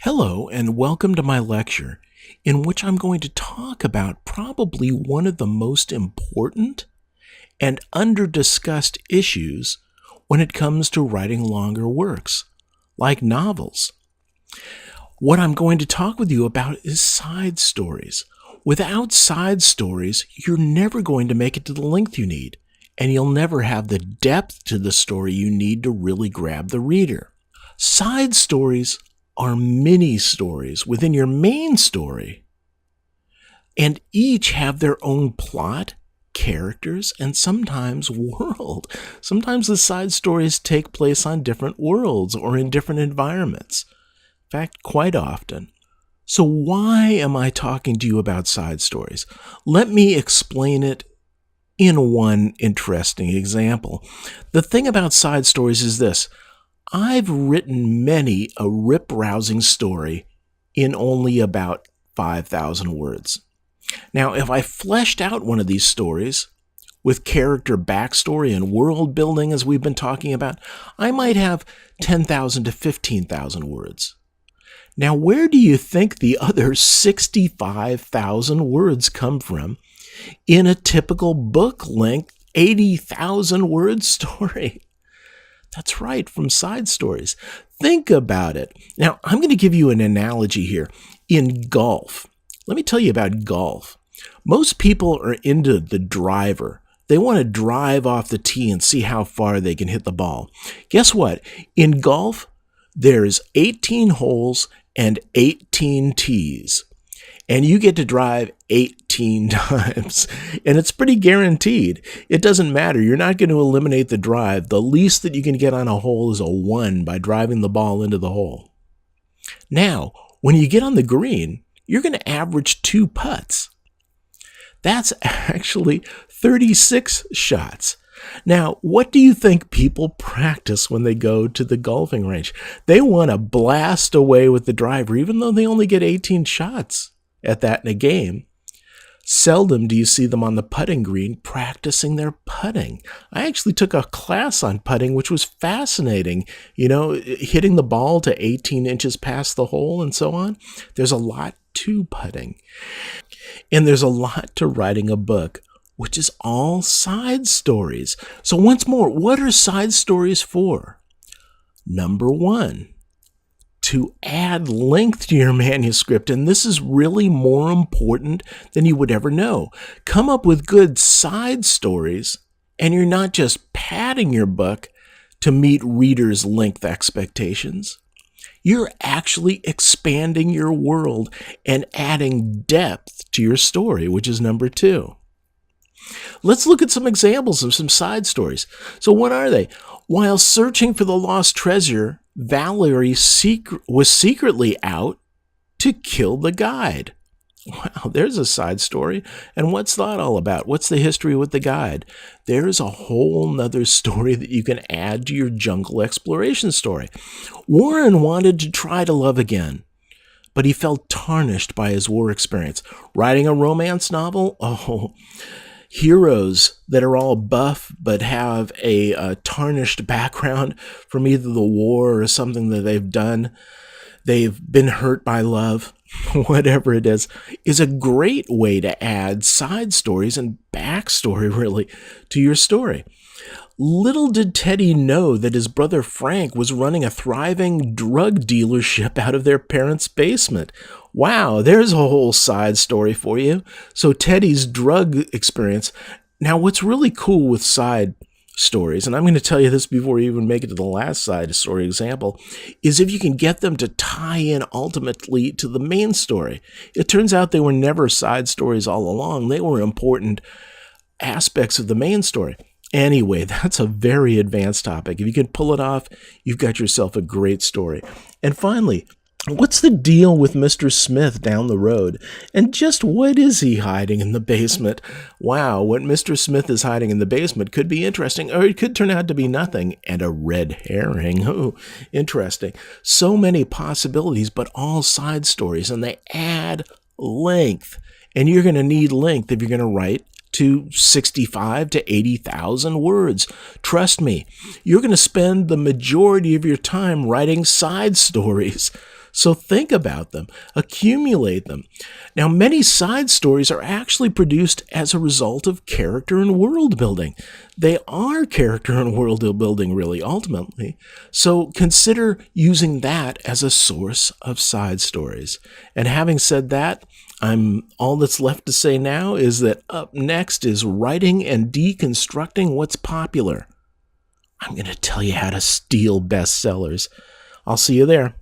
Hello, and welcome to my lecture, in which I'm going to talk about probably one of the most important and under-discussed issues when it comes to writing longer works, like novels. What I'm going to talk with you about is side stories. Without side stories, you're never going to make it to the length you need, and you'll never have the depth to the story you need to really grab the reader. Side stories are mini stories within your main story, and each have their own plot, characters, and sometimes world. Sometimes the side stories take place on different worlds or in different environments. In fact, quite often. So why am I talking to you about side stories? Let me explain it in one interesting example. The thing about side stories is this. I've written many a rip-rousing story in only about 5,000 words. Now, if I fleshed out one of these stories with character backstory and world building, as we've been talking about, I might have 10,000 to 15,000 words. Now, where do you think the other 65,000 words come from in a typical book-length 80,000 word story? That's right, from side stories. Think about it. Now, I'm going to give you an analogy here. In golf, let me tell you about golf. Most people are into the driver. They want to drive off the tee and see how far they can hit the ball. Guess what? In golf, there's 18 holes and 18 tees. And you get to drive 18 times. And it's pretty guaranteed. It doesn't matter. You're not going to eliminate the drive. The least that you can get on a hole is a 1 by driving the ball into the hole. Now, when you get on the green, you're going to average 2 putts. That's actually 36 shots. Now, what do you think people practice when they go to the golfing range? They want to blast away with the driver, even though they only get 18 shots at that in a game. Seldom do you see them on the putting green practicing their putting. I actually took a class on putting, which was fascinating. Hitting the ball to 18 inches past the hole and so on. There's a lot to putting. And there's a lot to writing a book, which is all side stories. So once more, what are side stories for? Number 1, to add length to your manuscript, and this is really more important than you would ever know. Come up with good side stories, and you're not just padding your book to meet readers' length expectations. You're actually expanding your world and adding depth to your story, which is number 2. Let's look at some examples of some side stories. So what are they? While searching for the lost treasure, Valerie was secretly out to kill the guide. Wow, there's a side story. And what's that all about? What's the history with the guide? There's a whole nother story that you can add to your jungle exploration story. Warren wanted to try to love again, but he felt tarnished by his war experience. Writing a romance novel? Oh, heroes that are all buff but have a tarnished background from either the war or something that they've done. They've been hurt by love, whatever it is a great way to add side stories and backstory, really, to your story. Little did Teddy know that his brother Frank was running a thriving drug dealership out of their parents' basement. Wow, there's a whole side story for you. So Teddy's drug experience. Now, what's really cool with side stories, and I'm going to tell you this before you even make it to the last side story example, is if you can get them to tie in ultimately to the main story. It turns out they were never side stories all along. They were important aspects of the main story. Anyway, that's a very advanced topic. If you can pull it off, you've got yourself a great story. And finally, what's the deal with Mr. Smith down the road? And just what is he hiding in the basement? Wow, what Mr. Smith is hiding in the basement could be interesting, or it could turn out to be nothing. And a red herring. Oh, interesting. So many possibilities, but all side stories, and they add length. And you're going to need length if you're going to write to 65 to 80,000 words. Trust me, you're going to spend the majority of your time writing side stories. So think about them, accumulate them. Now, many side stories are actually produced as a result of character and world building. They are character and world building, really, ultimately. So consider using that as a source of side stories. And having said that, all that's left to say now is that up next is writing and deconstructing what's popular. I'm going to tell you how to steal bestsellers. I'll see you there.